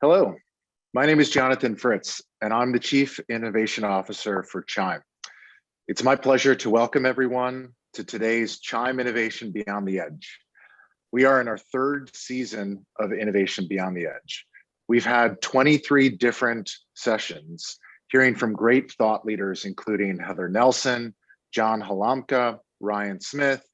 Hello, my name is Jonathan Fritz, and I'm the Chief Innovation Officer for Chime. It's my pleasure to welcome everyone to today's Chime Innovation Beyond the Edge. We are in our third season of Innovation Beyond the Edge. We've had 23 different sessions, hearing from great thought leaders, including Heather Nelson, John Halamka, Ryan Smith,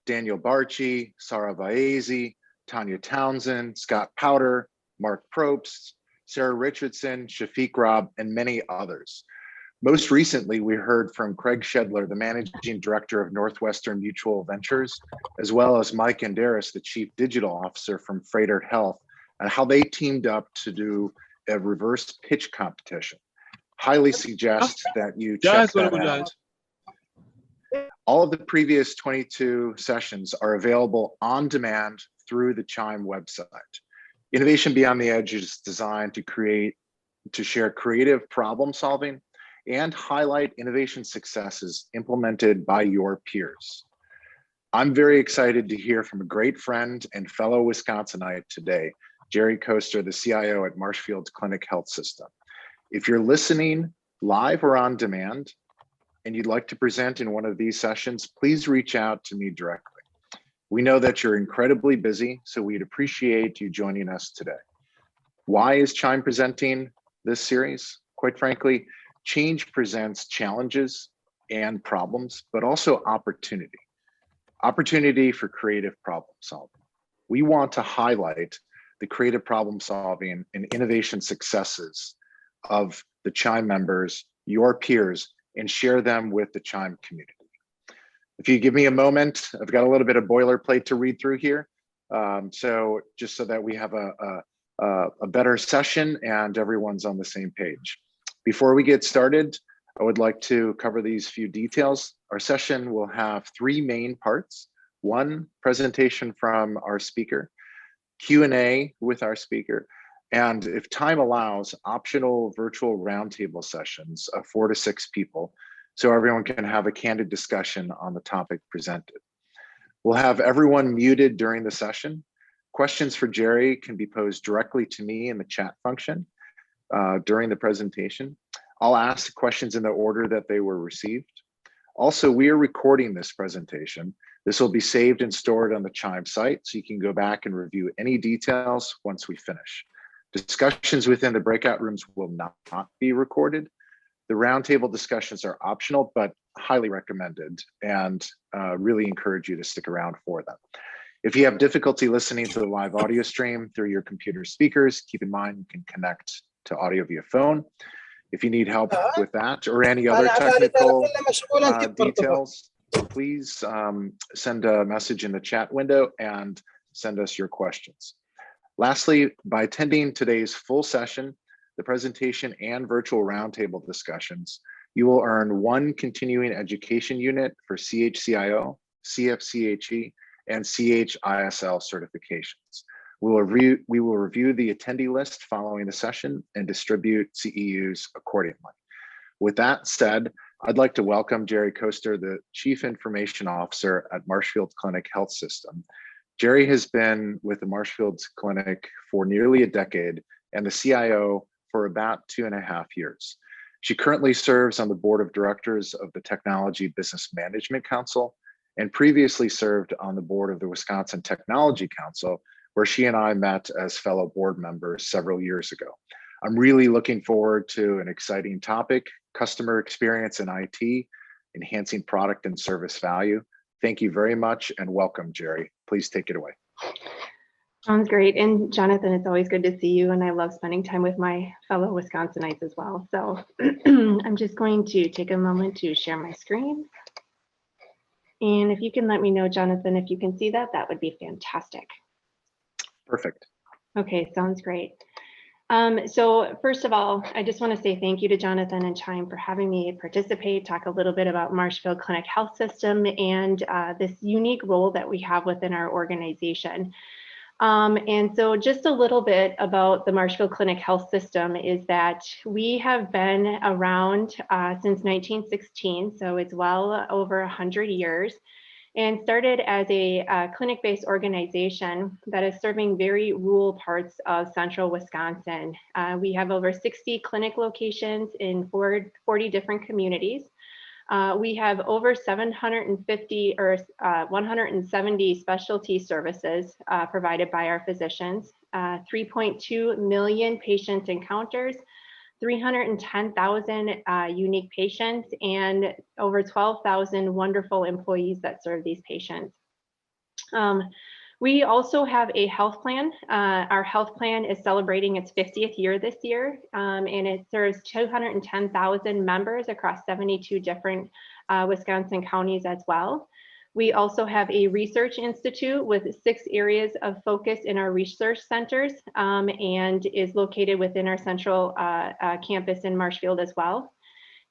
Daniel Barchi, Sarah Vaezi, Tanya Townsend, Scott Powder, Mark Probst, Sarah Richardson, Shafiq Robb, and many others. Most recently, we heard from Craig Shedler, the Managing Director of Northwestern Mutual Ventures, as well as Mike Andaris, the Chief Digital Officer from Freighter Health, and how they teamed up to do a reverse pitch competition. Highly suggest that you check that out. All of the previous 22 sessions are available on demand through the Chime website. Innovation Beyond the Edge is designed to share creative problem solving and highlight innovation successes implemented by your peers. I'm very excited to hear from a great friend and fellow Wisconsinite today, Jerry Koester, the CIO at Marshfield Clinic Health System. If you're listening live or on demand and you'd like to present in one of these sessions, please reach out to me directly. We know that you're incredibly busy, so we'd appreciate you joining us today. Why is Chime presenting this series? Quite frankly, change presents challenges and problems, but also opportunity. Opportunity for creative problem solving. We want to highlight the creative problem solving and innovation successes of the Chime members, your peers, and share them with the Chime community. If you give me a moment, I've got a little bit of boilerplate to read through here. So just so that we have a better session and everyone's on the same page. Before we get started, I would like to cover these few details. Our session will have three main parts. One, presentation from our speaker, Q&A with our speaker, and if time allows, optional virtual roundtable sessions of 4 to 6 people, so everyone can have a candid discussion on the topic presented. We'll have everyone muted during the session. Questions for Jerry can be posed directly to me in the chat function during the presentation. I'll ask questions in the order that they were received. Also, we are recording this presentation. This will be saved and stored on the Chime site, so you can go back and review any details once we finish. Discussions within the breakout rooms will not be recorded. The roundtable discussions are optional, but highly recommended, and really encourage you to stick around for them. If you have difficulty listening to the live audio stream through your computer speakers, keep in mind you can connect to audio via phone. If you need help with that or any other technical details, please send a message in the chat window and send us your questions. Lastly, by attending today's full session, the presentation and virtual roundtable discussions, you will earn 1 continuing education unit for CHCIO, CFCHE, and CHISL certifications. We will review the attendee list following the session and distribute CEUs accordingly. With that said, I'd like to welcome Jerry Koester, the Chief Information Officer at Marshfield Clinic Health System. Jerry has been with the Marshfield Clinic for nearly a decade and the CIO for about 2.5 years. She currently serves on the board of directors of the Technology Business Management Council and previously served on the board of the Wisconsin Technology Council, where she and I met as fellow board members several years ago. I'm really looking forward to an exciting topic, customer experience in IT, enhancing product and service value. Thank you very much and welcome, Jerry. Please take it away. Sounds great. And Jonathan, it's always good to see you, and I love spending time with my fellow Wisconsinites as well. So I'm just going to take a moment to share my screen. And if you can let me know, Jonathan, if you can see that, that would be fantastic. Perfect. Okay, sounds great. So first of all, I just want to say thank you to Jonathan and Chime for having me participate, talk a little bit about Marshfield Clinic Health System and this unique role that we have within our organization. And so just a little bit about the Marshfield Clinic Health System is that we have been around since 1916, so it's well over 100 years. and started as a clinic-based organization that is serving very rural parts of central Wisconsin. We have over 60 clinic locations in 40 different communities. We have over 750 or 170 specialty services provided by our physicians, 3.2 million patient encounters, 310,000 unique patients, and over 12,000 wonderful employees that serve these patients. We also have a health plan. Our health plan is celebrating its 50th year this year, and it serves 210,000 members across 72 different Wisconsin counties as well. We also have a research institute with 6 areas of focus in our research centers, and is located within our central campus in Marshfield as well.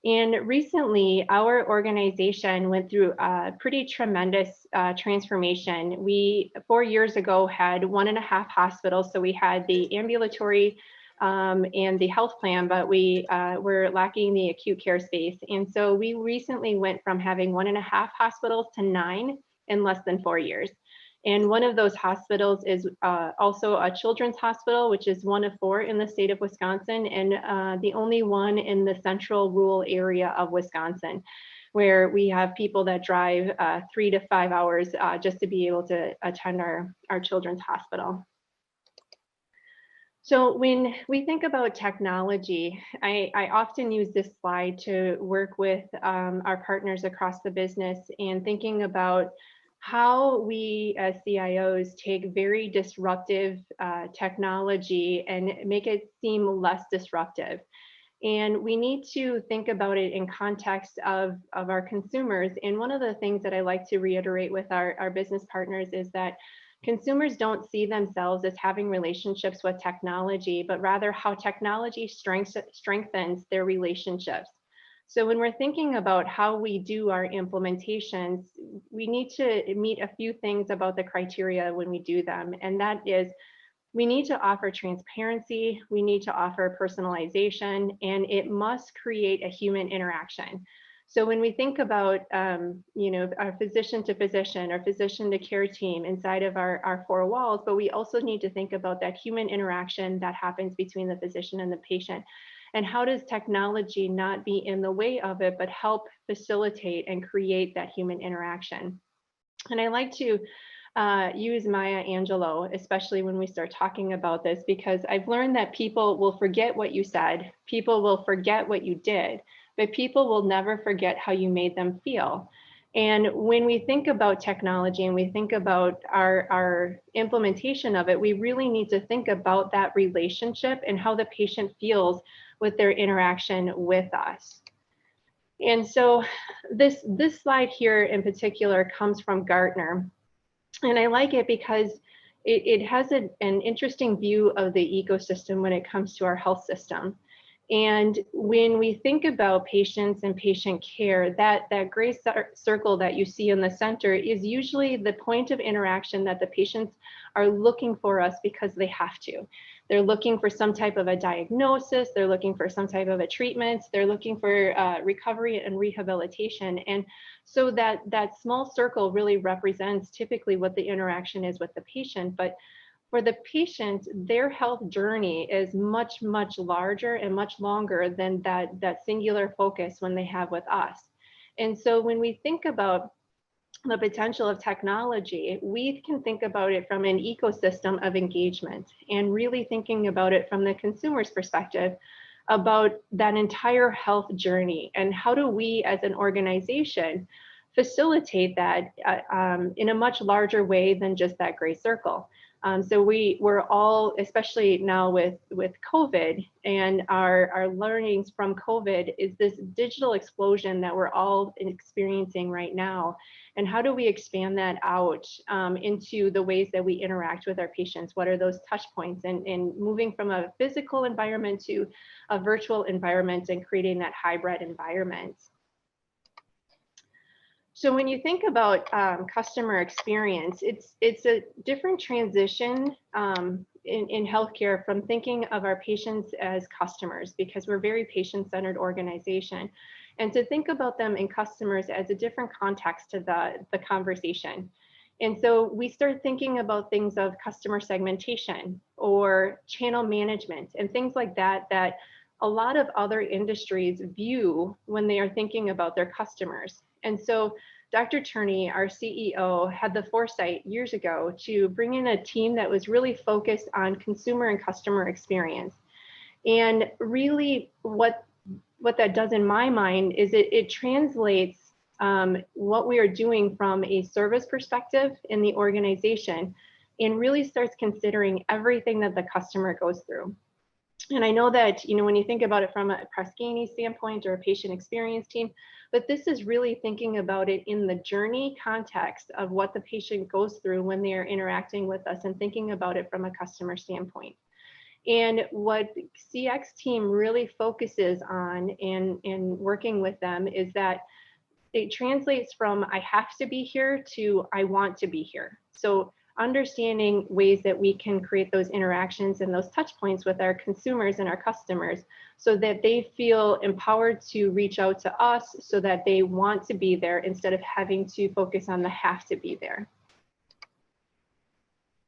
And recently, our organization went through a pretty tremendous transformation. We, 4 years ago, had 1.5 hospitals. So we had the ambulatory and the health plan, but we were lacking the acute care space. And so we recently went from having 1.5 hospitals to 9 in less than 4 years. And one of those hospitals is also a children's hospital, which is one of 4 in the state of Wisconsin, and the only one in the central rural area of Wisconsin, where we have people that drive 3 to 5 hours just to be able to attend our children's hospital. So when we think about technology, I often use this slide to work with our partners across the business and thinking about how we as CIOs take very disruptive technology and make it seem less disruptive. And we need to think about it in context of our consumers. And one of the things that I like to reiterate with our business partners is that consumers don't see themselves as having relationships with technology, but rather how technology strengthens their relationships. So when we're thinking about how we do our implementations, we need to meet a few things about the criteria when we do them. And that is, we need to offer transparency, we need to offer personalization, and it must create a human interaction. So when we think about, our physician to physician or physician to care team inside of our 4 walls, but we also need to think about that human interaction that happens between the physician and the patient. And how does technology not be in the way of it, but help facilitate and create that human interaction? And I like to use Maya Angelou, especially when we start talking about this, because I've learned that people will forget what you said, people will forget what you did, but people will never forget how you made them feel. And when we think about technology and we think about our implementation of it, we really need to think about that relationship and how the patient feels with their interaction with us. And so this slide here in particular comes from Gartner. And I like it because it has an interesting view of the ecosystem when it comes to our health system. And when we think about patients and patient care, that gray circle that you see in the center is usually the point of interaction that the patients are looking for us because they have to. They're looking for some type of a diagnosis, they're looking for some type of a treatment, they're looking for recovery and rehabilitation. And so that small circle really represents typically what the interaction is with the patient. But for the patient, their health journey is much, much larger and much longer than that singular focus when they have with us. And so when we think about the potential of technology, we can think about it from an ecosystem of engagement and really thinking about it from the consumer's perspective about that entire health journey and how do we as an organization facilitate that in a much larger way than just that gray circle. So we're all, especially now with COVID and our learnings from COVID, is this digital explosion that we're all experiencing right now. And how do we expand that out into the ways that we interact with our patients? What are those touch points and moving from a physical environment to a virtual environment and creating that hybrid environment? So when you think about customer experience, it's a different transition in healthcare from thinking of our patients as customers, because we're a very patient-centered organization. and to think about them in customers as a different context to the conversation. And so we start thinking about things of customer segmentation or channel management and things like that, that a lot of other industries view when they are thinking about their customers. And so Dr. Turney, our CEO, had the foresight years ago to bring in a team that was really focused on consumer and customer experience. And really what that does in my mind is it translates what we are doing from a service perspective in the organization and really starts considering everything that the customer goes through. And I know that, you know, when you think about it from a Press Ganey standpoint or a patient experience team, but this is really thinking about it in the journey context of what the patient goes through when they are interacting with us and thinking about it from a customer standpoint. And what CX team really focuses on in working with them is that it translates from I have to be here to I want to be here. So understanding ways that we can create those interactions and those touch points with our consumers and our customers so that they feel empowered to reach out to us so that they want to be there instead of having to focus on the have to be there.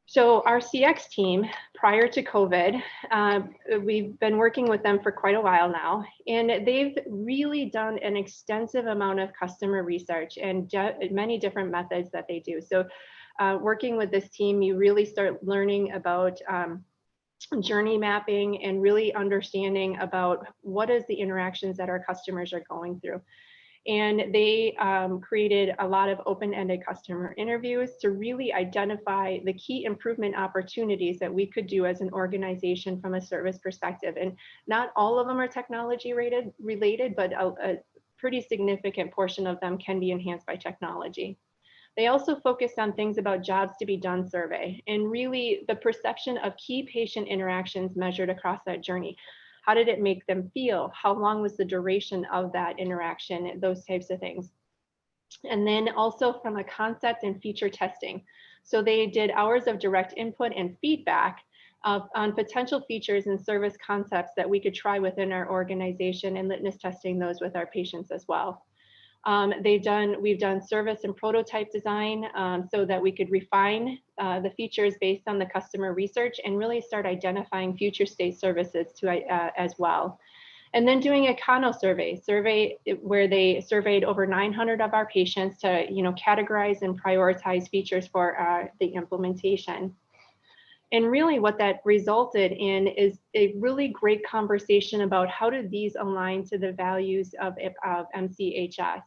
So our CX team, prior to COVID, we've been working with them for quite a while now, and they've really done an extensive amount of customer research and many different methods that they do. So working with this team, you really start learning about journey mapping and really understanding about what is the interactions that our customers are going through. And they created a lot of open-ended customer interviews to really identify the key improvement opportunities that we could do as an organization from a service perspective. And not all of them are technology related, but a pretty significant portion of them can be enhanced by technology. They also focused on things about jobs to be done survey and really the perception of key patient interactions measured across that journey. How did it make them feel? How long was the duration of that interaction? Those types of things. And then also from a concept and feature testing. So they did hours of direct input and feedback on potential features and service concepts that we could try within our organization and litmus testing those with our patients as well. We've done service and prototype design so that we could refine the features based on the customer research and really start identifying future state services as well. And then doing a Kano survey where they surveyed over 900 of our patients to categorize and prioritize features for the implementation. And really what that resulted in is a really great conversation about how do these align to the values of MCHS.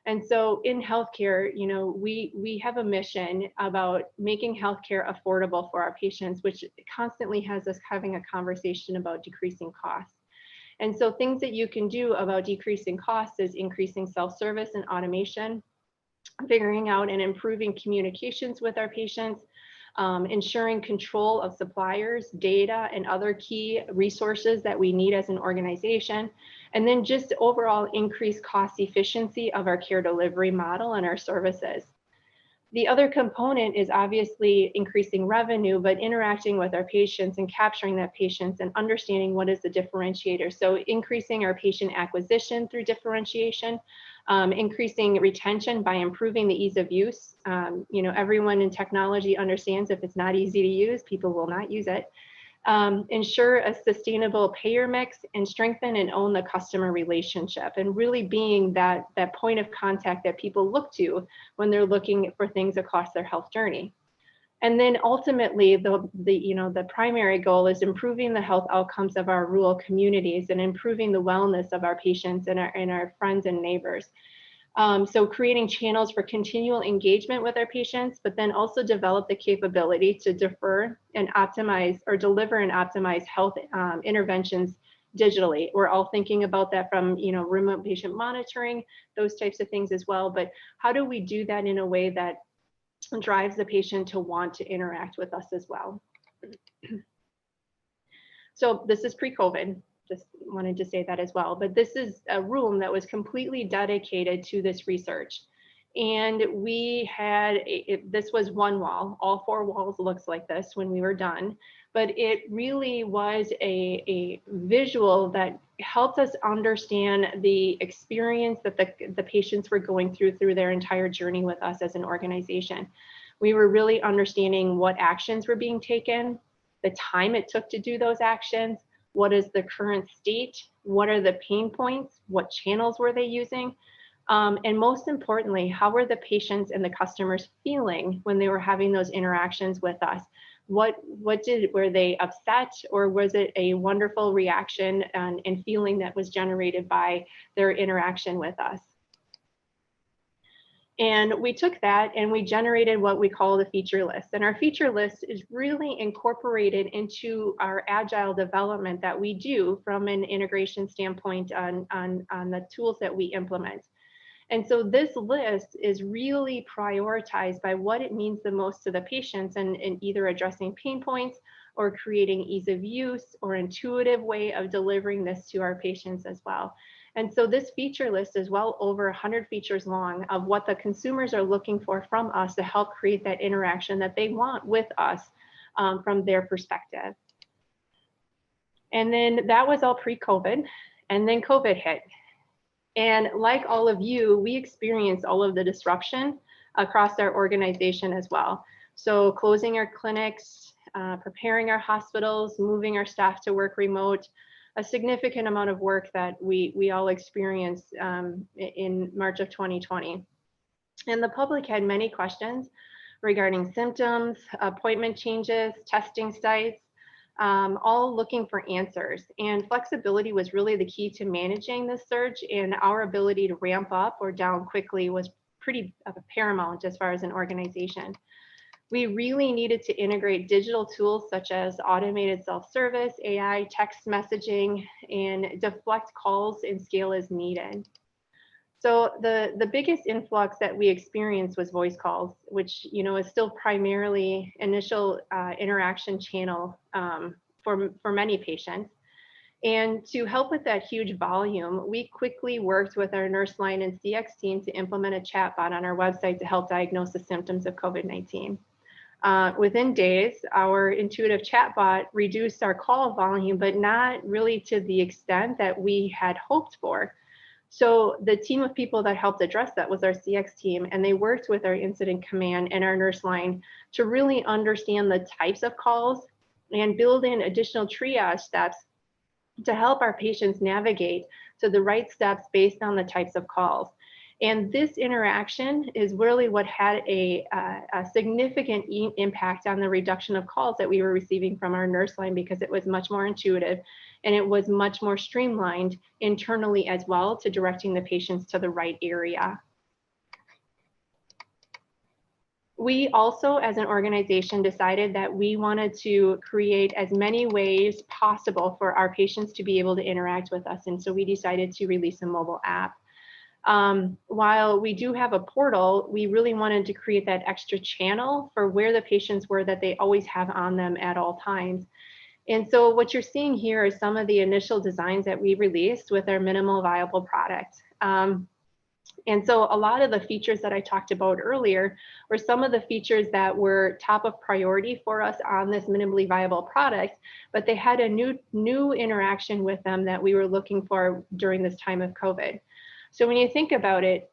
And so in healthcare, we have a mission about making healthcare affordable for our patients, which constantly has us having a conversation about decreasing costs. And so things that you can do about decreasing costs is increasing self-service and automation, figuring out and improving communications with our patients, ensuring control of suppliers, data, and other key resources that we need as an organization, and then just overall increase cost efficiency of our care delivery model and our services. The other component is obviously increasing revenue, but interacting with our patients and capturing that patients and understanding what is the differentiator. So increasing our patient acquisition through differentiation, increasing retention by improving the ease of use. Everyone in technology understands if it's not easy to use, people will not use it. Ensure a sustainable payer mix and strengthen and own the customer relationship and really being that point of contact that people look to when they're looking for things across their health journey. And then ultimately the primary goal is improving the health outcomes of our rural communities and improving the wellness of our patients and our friends and neighbors. So creating channels for continual engagement with our patients, but then also develop the capability to defer and optimize or deliver and optimize health interventions digitally. We're all thinking about that from remote patient monitoring, those types of things as well. But how do we do that in a way that drives the patient to want to interact with us as well? So this is pre-COVID. Just wanted to say that as well, but this is a room that was completely dedicated to this research. And we had, this was one wall, all four walls looks like this when we were done, but it really was a visual that helped us understand the experience that the patients were going through their entire journey with us as an organization. We were really understanding what actions were being taken, the time it took to do those actions, what is the current state, what are the pain points, what channels were they using, and most importantly, how were the patients and the customers feeling when they were having those interactions with us? Were they upset, or was it a wonderful reaction and feeling that was generated by their interaction with us? And we took that and we generated what we call the feature list. And our feature list is really incorporated into our agile development that we do from an integration standpoint on the tools that we implement. And so this list is really prioritized by what it means the most to the patients, and either addressing pain points or creating ease of use or intuitive way of delivering this to our patients as well. And so this feature list is well over 100 features long of what the consumers are looking for from us to help create that interaction that they want with us from their perspective. And then that was all pre-COVID, and then COVID hit. And like all of you, we experienced all of the disruption across our organization as well. So closing our clinics, preparing our hospitals, moving our staff to work remote, a significant amount of work that we all experienced in March of 2020. And the public had many questions regarding symptoms, appointment changes, testing sites, all looking for answers. And flexibility was really the key to managing this surge, and our ability to ramp up or down quickly was pretty paramount as far as an organization. We really needed to integrate digital tools such as automated self-service, AI, text messaging, and deflect calls and scale as needed. So the biggest influx that we experienced was voice calls, which is still primarily initial interaction channel for many patients. And to help with that huge volume, we quickly worked with our nurse line and CX team to implement a chatbot on our website to help diagnose the symptoms of COVID-19. Within days, our intuitive chatbot reduced our call volume, but not really to the extent that we had hoped for. So the team of people that helped address that was our CX team, and they worked with our incident command and our nurse line to really understand the types of calls and build in additional triage steps to help our patients navigate to the right steps based on the types of calls. And this interaction is really what had a significant impact on the reduction of calls that we were receiving from our nurse line, because it was much more intuitive and it was much more streamlined internally as well to directing the patients to the right area. We also, as an organization, decided that we wanted to create as many ways possible for our patients to be able to interact with us. And so we decided to release a mobile app. While we do have a portal, we really wanted to create that extra channel for where the patients were that they always have on them at all times. And so what you're seeing here is some of the initial designs that we released with our minimal viable product. And so a lot of the features that I talked about earlier were some of the features that were top of priority for us on this minimally viable product, but they had a new interaction with them that we were looking for during this time of COVID. So when you think about it,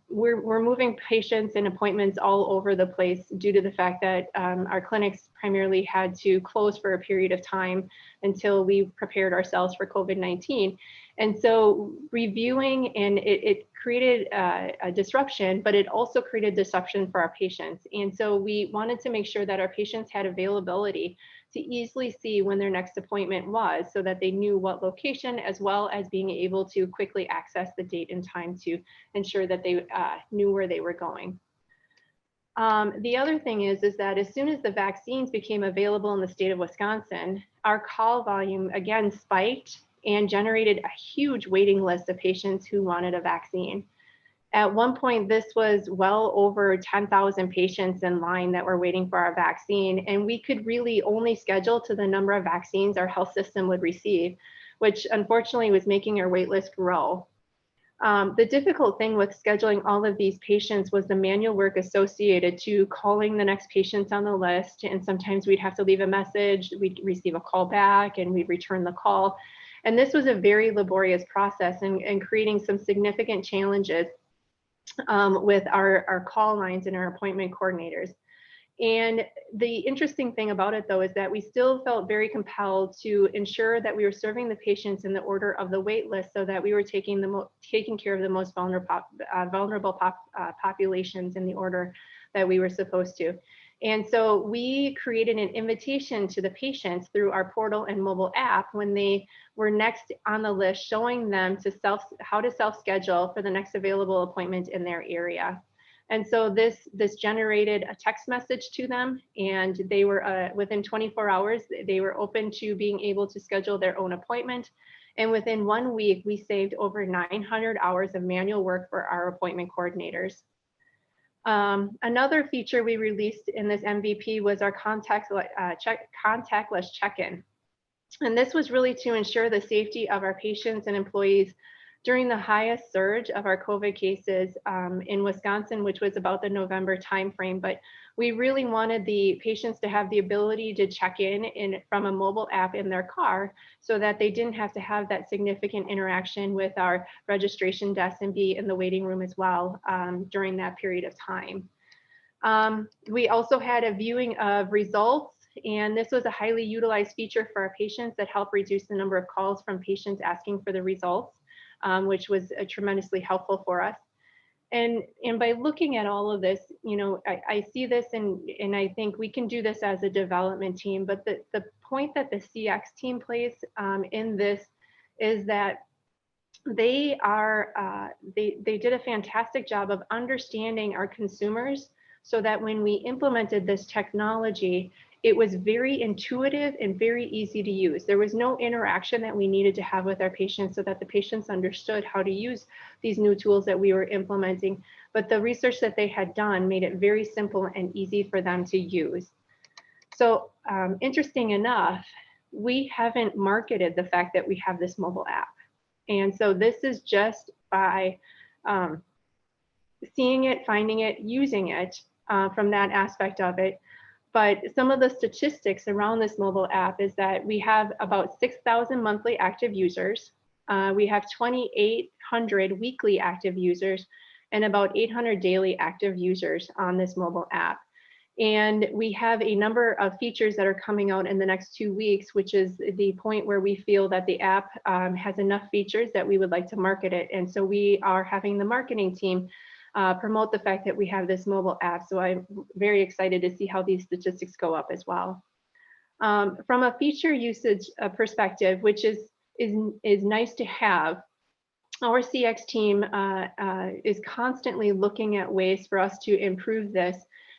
we're moving patients and appointments all over the place due to the fact that our clinics primarily had to close for a period of time until we prepared ourselves for COVID-19. And so reviewing, and it created a disruption, but it also created disruption for our patients. And so we wanted to make sure that our patients had availability to easily see when their next appointment was, so that they knew what location, as well as being able to quickly access the date and time to ensure that they knew where they were going. The other thing is that as soon as the vaccines became available in the state of Wisconsin, our call volume again spiked and generated a huge waiting list of patients who wanted a vaccine. At one point, this was well over 10,000 patients in line that were waiting for our vaccine, and we could really only schedule to the number of vaccines our health system would receive, which unfortunately was making our wait list grow. The difficult thing with scheduling all of these patients was the manual work associated to calling the next patients on the list. And sometimes we'd have to leave a message, we'd receive a call back, and we'd return the call. And this was a very laborious process and creating some significant challenges with our call lines and our appointment coordinators. And the interesting thing about it, though, is that we still felt very compelled to ensure that we were serving the patients in the order of the wait list, so that we were taking care of the most vulnerable populations in the order that we were supposed to. And so we created an invitation to the patients through our portal and mobile app when they were next on the list, showing them how to self-schedule for the next available appointment in their area. And so this generated a text message to them, and they were within 24 hours, they were open to being able to schedule their own appointment. And within 1 week, we saved over 900 hours of manual work for our appointment coordinators. Another feature we released in this MVP was our contactless check-in. And this was really to ensure the safety of our patients and employees during the highest surge of our COVID cases in Wisconsin, which was about the November timeframe. But we really wanted the patients to have the ability to check in from a mobile app in their car, so that they didn't have to have that significant interaction with our registration desk and be in the waiting room as well during that period of time. We also had a viewing of results, and this was a highly utilized feature for our patients that helped reduce the number of calls from patients asking for the results, which was tremendously helpful for us. And by looking at all of this, you know, I see this and I think we can do this as a development team, but the point that the CX team plays in this is that they did a fantastic job of understanding our consumers, so that when we implemented this technology, it was very intuitive and very easy to use. There was no interaction that we needed to have with our patients, so that the patients understood how to use these new tools that we were implementing. But the research that they had done made it very simple and easy for them to use. So interesting enough, we haven't marketed the fact that we have this mobile app. And so this is just by seeing it, finding it, using it from that aspect of it. But some of the statistics around this mobile app is that we have about 6,000 monthly active users. We have 2,800 weekly active users and about 800 daily active users on this mobile app. And we have a number of features that are coming out in the next 2 weeks, which is the point where we feel that the app has enough features that we would like to market it. And so we are having the marketing team promote the fact that we have this mobile app. So I'm very excited to see how these statistics go up as well. From a feature usage perspective, which is nice to have, our CX team is constantly looking at ways for us to improve this,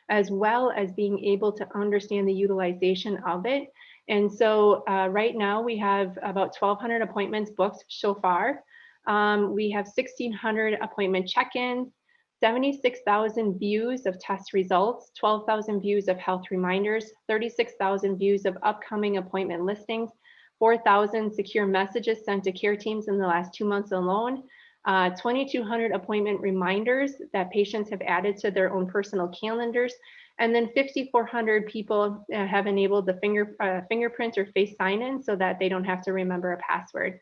as well as being able to understand the utilization of it. And so right now we have about 1,200 appointments booked so far. We have 1,600 appointment check-ins, 76,000 views of test results, 12,000 views of health reminders, 36,000 views of upcoming appointment listings, 4,000 secure messages sent to care teams in the last 2 months alone, 2,200 appointment reminders that patients have added to their own personal calendars, and then 5,400 people have enabled the fingerprint or face sign-in so that they don't have to remember a password.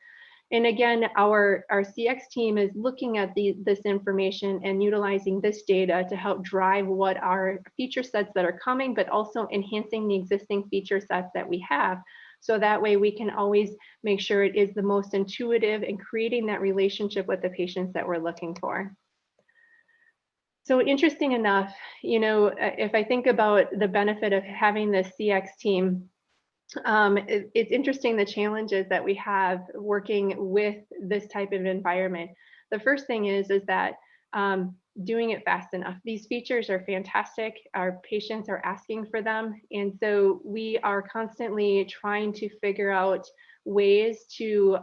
And again, our CX team is looking at this information and utilizing this data to help drive what are feature sets that are coming, but also enhancing the existing feature sets that we have. So that way we can always make sure it is the most intuitive and creating that relationship with the patients that we're looking for. So interesting enough, you know, if I think about the benefit of having the CX team, it's interesting the challenges that we have working with this type of environment. The first thing is that doing it fast enough. These features are fantastic. Our patients are asking for them. And so we are constantly trying to figure out ways to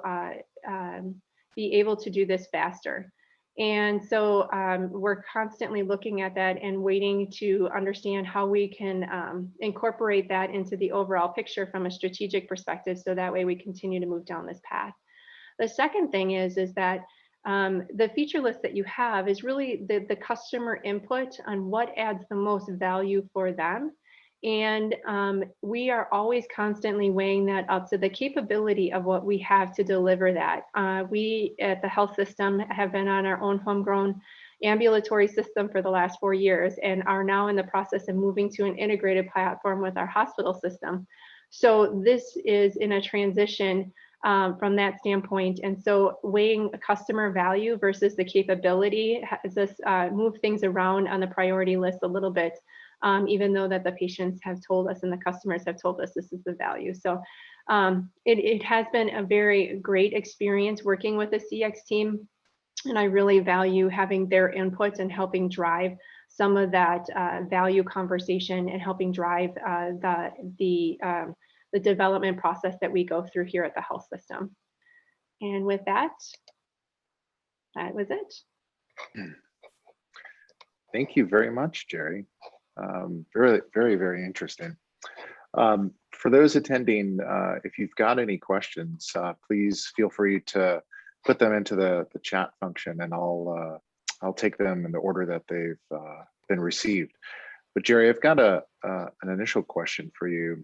be able to do this faster. And so we're constantly looking at that and waiting to understand how we can incorporate that into the overall picture from a strategic perspective, so that way we continue to move down this path. The second thing is that The feature list that you have is really the customer input on what adds the most value for them. And we are always constantly weighing that up to the capability of what we have to deliver that. We at the health system have been on our own homegrown ambulatory system for the last 4 years and are now in the process of moving to an integrated platform with our hospital system. So this is in a transition from that standpoint. And so weighing customer value versus the capability has us move things around on the priority list a little bit, even though that the patients have told us and the customers have told us this is the value. So it has been a very great experience working with the CX team. And I really value having their input and helping drive some of that value conversation and helping drive the development process that we go through here at the health system. And with that, that was it. Thank you very much, Jerry. Very, very, very interesting. For those attending, if you've got any questions, please feel free to put them into the chat function, and I'll take them in the order that they've been received. But Jerry, I've got an initial question for you.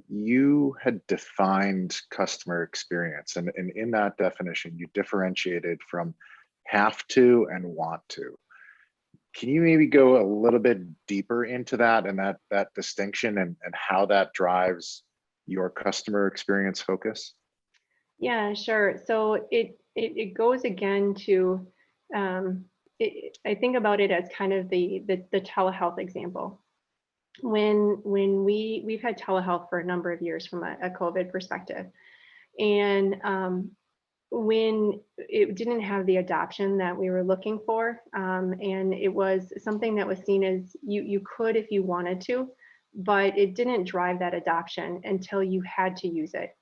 You had defined customer experience, and in that definition, you differentiated from have to and want to. Can you maybe go a little bit deeper into that and that distinction and how that drives your customer experience focus? Yeah, sure. So it goes again to, I think about it as kind of the telehealth example. When we've had telehealth for a number of years from a COVID perspective, and when it didn't have the adoption that we were looking for, and it was something that was seen as you could if you wanted to, but it didn't drive that adoption until you had to use it.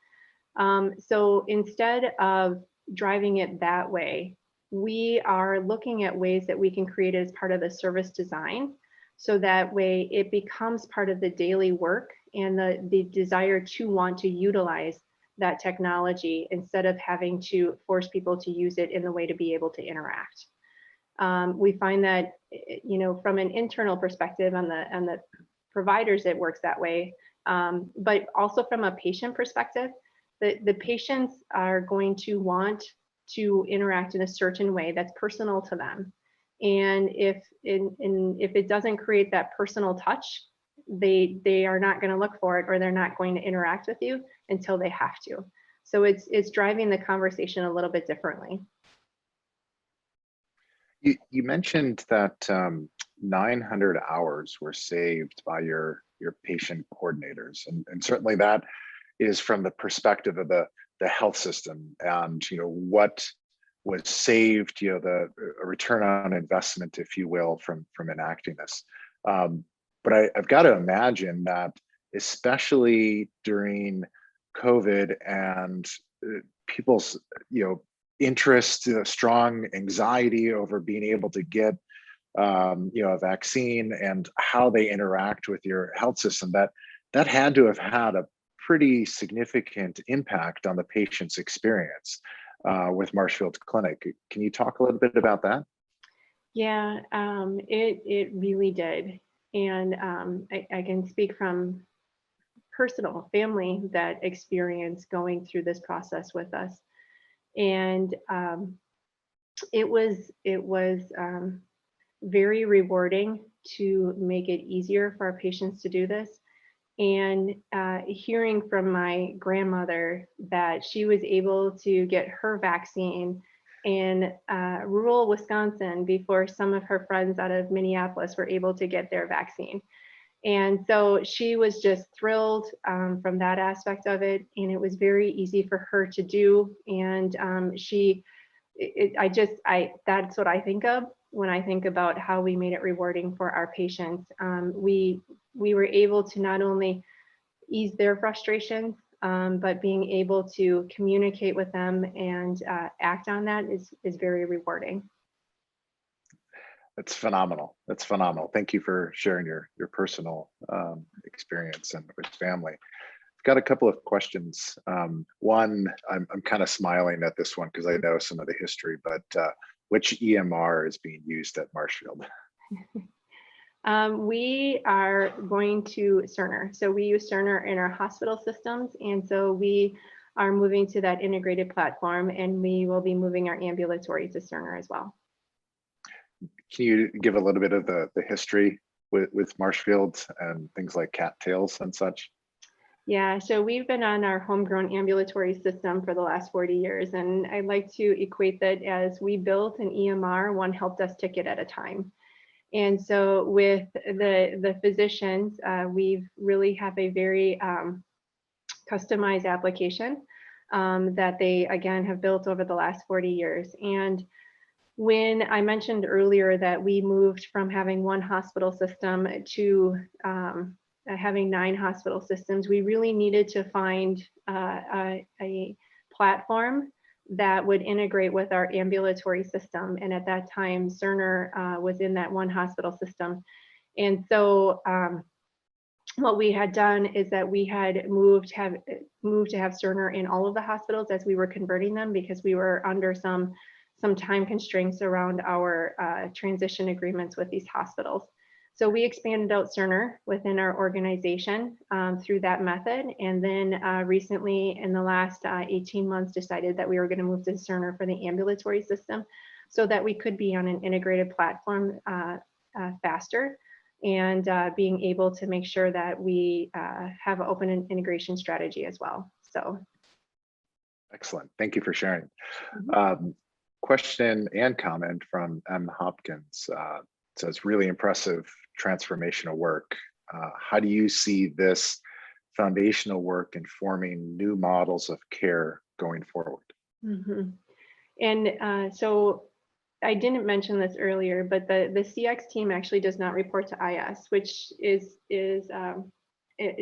So instead of driving it that way, we are looking at ways that we can create it as part of the service design. So that way it becomes part of the daily work and the desire to want to utilize that technology instead of having to force people to use it in the way to be able to interact. We find that, from an internal perspective on the providers, it works that way. But also from a patient perspective, the patients are going to want to interact in a certain way that's personal to them. And if it doesn't create that personal touch, they are not going to look for it, or they're not going to interact with you until they have to. So it's driving the conversation a little bit differently. You mentioned that 900 hours were saved by your patient coordinators, and certainly that is from the perspective of the health system, and what was saved, the return on investment, if you will, from enacting this. But I've got to imagine that, especially during COVID and people's interest, strong anxiety over being able to get a vaccine and how they interact with your health system, that had to have had a pretty significant impact on the patient's experience with Marshfield Clinic. Can you talk a little bit about that? Yeah, it really did. And I can speak from personal family that experience going through this process with us. And it was very rewarding to make it easier for our patients to do this. And hearing from my grandmother that she was able to get her vaccine in rural Wisconsin before some of her friends out of Minneapolis were able to get their vaccine. And so she was just thrilled from that aspect of it. And it was very easy for her to do. And that's what I think of when I think about how we made it rewarding for our patients. We were able to not only ease their frustrations, but being able to communicate with them and act on that is very rewarding. That's phenomenal. That's phenomenal. Thank you for sharing your personal experience and with family. I've got a couple of questions. One, I'm kind of smiling at this one because I know some of the history, but which EMR is being used at Marshfield? We are going to Cerner. So we use Cerner in our hospital systems. And so we are moving to that integrated platform, and we will be moving our ambulatory to Cerner as well. Can you give a little bit of the history with Marshfield and things like cattails and such? Yeah, so we've been on our homegrown ambulatory system for the last 40 years. And I like to equate that as we built an EMR, one help desk ticket at a time. And so with the physicians, we've really have a very customized application that they, again, have built over the last 40 years. And when I mentioned earlier that we moved from having one hospital system to having 9 hospital systems, we really needed to find a platform that would integrate with our ambulatory system. And at that time, Cerner was in that one hospital system. And so what we had done is that we had moved to have Cerner in all of the hospitals as we were converting them, because we were under some time constraints around our transition agreements with these hospitals. So we expanded out Cerner within our organization through that method. And then recently, in the last 18 months, decided that we were going to move to Cerner for the ambulatory system so that we could be on an integrated platform faster, and being able to make sure that we have an open integration strategy as well. So. Excellent. Thank you for sharing. Question and comment from M. Hopkins. Says, really impressive transformational work. How do you see this foundational work informing new models of care going forward? And so I didn't mention this earlier, but the CX team actually does not report to IS, which is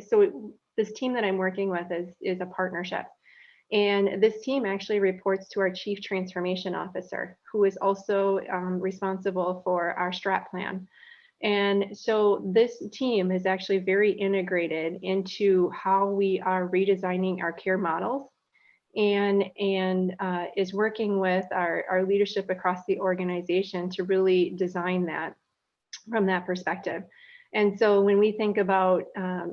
so this team that I'm working with is a partnership. And this team actually reports to our Chief Transformation Officer, who is also responsible for our strat plan. And so this team is actually very integrated into how we are redesigning our care models, and is working with our leadership across the organization to really design that from that perspective. And so when we think about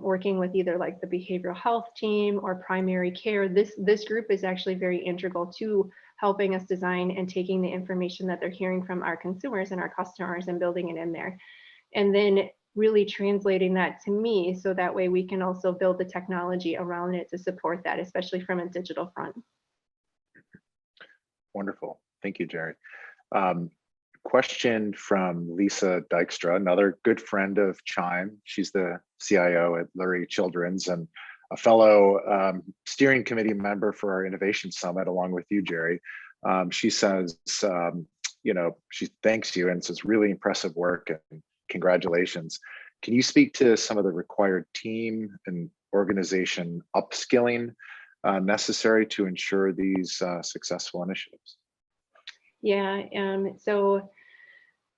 working with either like the behavioral health team or primary care, this group is actually very integral to helping us design and taking the information that they're hearing from our consumers and our customers and building it in there. And then really translating that to me, so that way we can also build the technology around it to support that, especially from a digital front. Wonderful. Thank you, Jerry. Question from Lisa Dykstra, another good friend of Chime. She's the CIO at Lurie Children's and a fellow steering committee member for our Innovation Summit, along with you, Jerry. She says, she thanks you and says, really impressive work and congratulations. Can you speak to some of the required team and organization upskilling necessary to ensure these successful initiatives? Yeah, so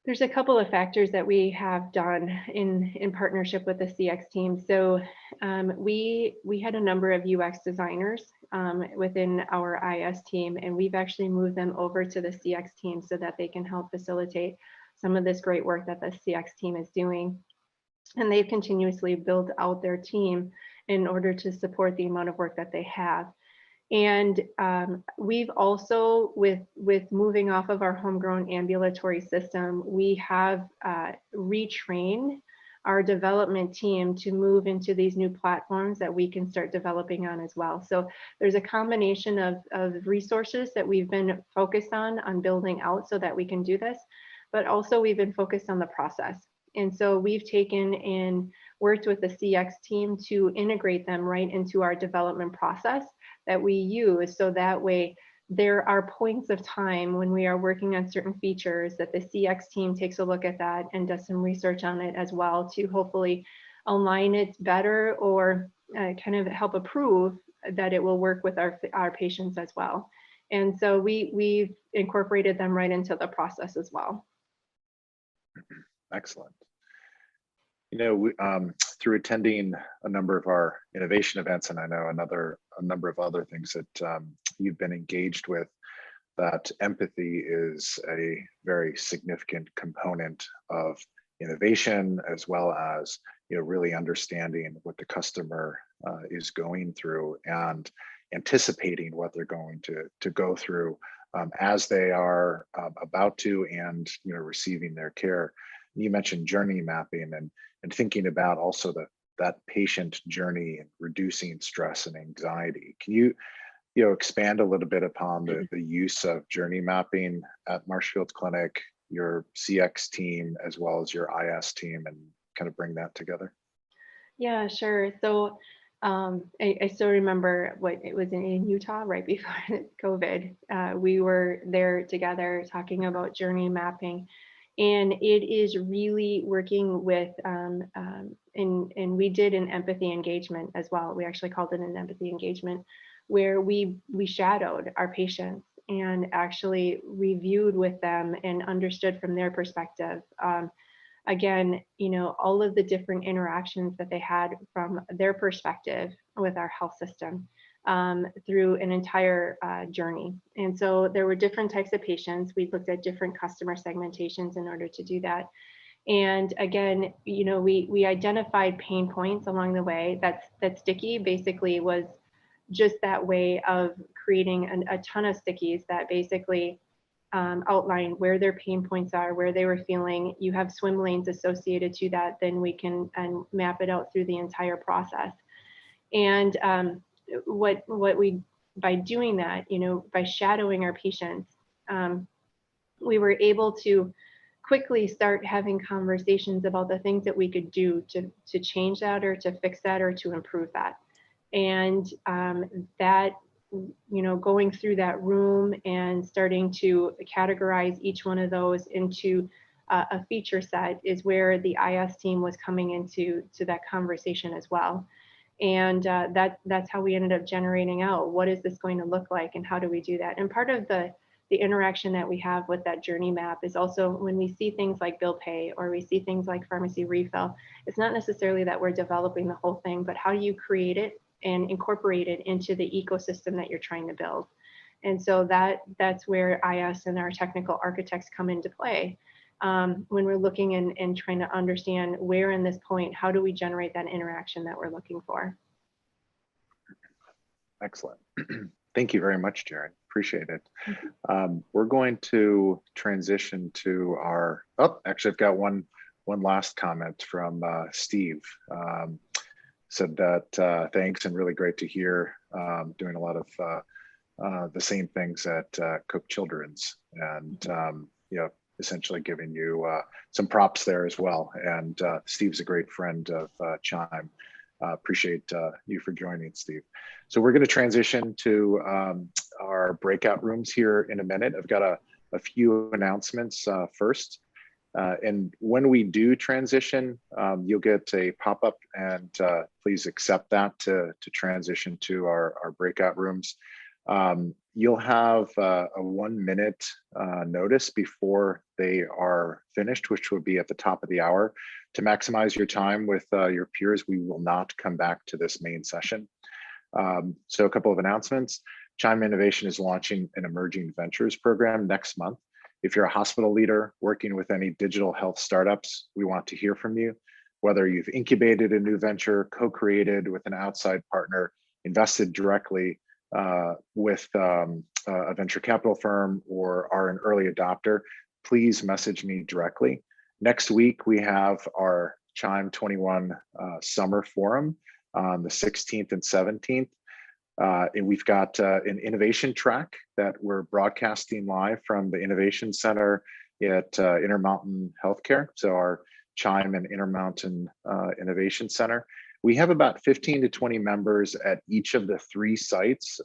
there's a couple of factors that we have done in partnership with the CX team. So we had a number of UX designers within our IS team, and we've actually moved them over to the CX team so that they can help facilitate some of this great work that the CX team is doing. And they've continuously built out their team in order to support the amount of work that they have. And we've also, with moving off of our homegrown ambulatory system, we have retrained our development team to move into these new platforms that we can start developing on as well. So there's a combination of resources that we've been focused on building out so that we can do this, but also we've been focused on the process. And so we've taken and worked with the CX team to integrate them right into our development process that we use, so that way there are points of time when we are working on certain features that the CX team takes a look at that and does some research on it as well to hopefully align it better or kind of help approve that it will work with our patients as well. And so we've incorporated them right into the process as well. Excellent. through attending a number of our innovation events, and I know a number of other things that you've been engaged with, that empathy is a very significant component of innovation, as well as really understanding what the customer is going through and anticipating what they're going to go through as they are about to and receiving their care. You mentioned journey mapping and thinking about also that patient journey and reducing stress and anxiety. Can you expand a little bit upon the use of journey mapping at Marshfield Clinic, your CX team, as well as your IS team, and kind of bring that together? Yeah, sure. So I still remember it was in Utah right before COVID. We were there together talking about journey mapping, and it is really working with, and we did an empathy engagement as well. We actually called it an empathy engagement, where we shadowed our patients and actually reviewed with them and understood from their perspective. Again, all of the different interactions that they had from their perspective with our health system through an entire journey. And so there were different types of patients. We looked at different customer segmentations in order to do that. And again, we identified pain points along the way. That sticky basically was just that way of creating a ton of stickies that basically outline where their pain points are, where they were feeling. You have swim lanes associated to that, then we can map it out through the entire process. And what we, by doing that, by shadowing our patients, we were able to quickly start having conversations about the things that we could do to change that, or to fix that, or to improve that. And that, going through that room and starting to categorize each one of those into a feature set is where the IS team was coming into that conversation as well. And that's how we ended up generating out, what is this going to look like and how do we do that? And part of the interaction that we have with that journey map is also when we see things like bill pay, or we see things like pharmacy refill, it's not necessarily that we're developing the whole thing, but how do you create it and incorporate it into the ecosystem that you're trying to build. And so that's where IS and our technical architects come into play. When we're looking and trying to understand where in this point, how do we generate that interaction that we're looking for? Excellent. Thank you very much, Jared. Appreciate it. We're going to transition to our, actually I've got one last comment from Steve. Said that thanks, and really great to hear, doing a lot of the same things at Cook Children's, and essentially giving you some props there as well. And Steve's a great friend of Chime. Appreciate you for joining, Steve. So we're going to transition to our breakout rooms here in a minute. I've got a few announcements first. And when we do transition, you'll get a pop-up, and please accept that to transition to our breakout rooms. You'll have a 1 minute notice before they are finished, which will be at the top of the hour. To maximize your time with your peers, we will not come back to this main session. So a couple of announcements. Chime Innovation is launching an Emerging Ventures program next month. If you're a hospital leader working with any digital health startups, we want to hear from you. Whether you've incubated a new venture, co-created with an outside partner, invested directly with a venture capital firm, or are an early adopter, please message me directly. Next week, we have our Chime 21 Summer Forum on the 16th and 17th. And we've got an innovation track that we're broadcasting live from the Innovation Center at Intermountain Healthcare. So our Chime and Intermountain Innovation Center. We have about 15 to 20 members at each of the 3 sites,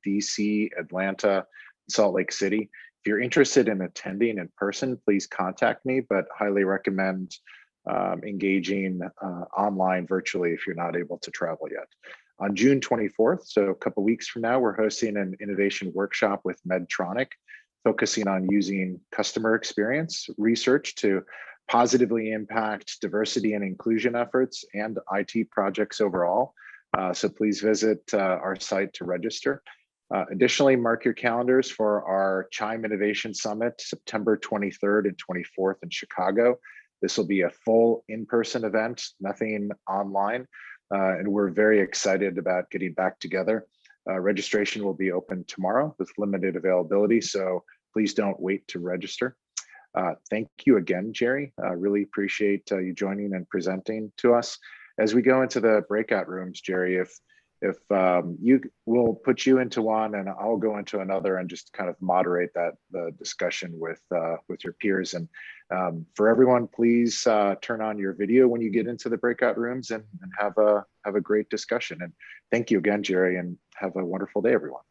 DC, Atlanta, Salt Lake City. If you're interested in attending in person, please contact me, but highly recommend engaging online virtually if you're not able to travel yet. On June 24th, so a couple weeks from now, we're hosting an innovation workshop with Medtronic, focusing on using customer experience research to positively impact diversity and inclusion efforts and IT projects overall. So please visit our site to register. Additionally, mark your calendars for our Chime Innovation Summit, September 23rd and 24th in Chicago. This will be a full in-person event, nothing online, and we're very excited about getting back together. Registration will be open tomorrow with limited availability, so please don't wait to register. Thank you again, Jerry. Really appreciate you joining and presenting to us. As we go into the breakout rooms, Jerry, if you will put you into one and I'll go into another and just kind of moderate the discussion with your peers. And for everyone, please turn on your video when you get into the breakout rooms and have a great discussion. And thank you again, Jerry, and have a wonderful day, everyone.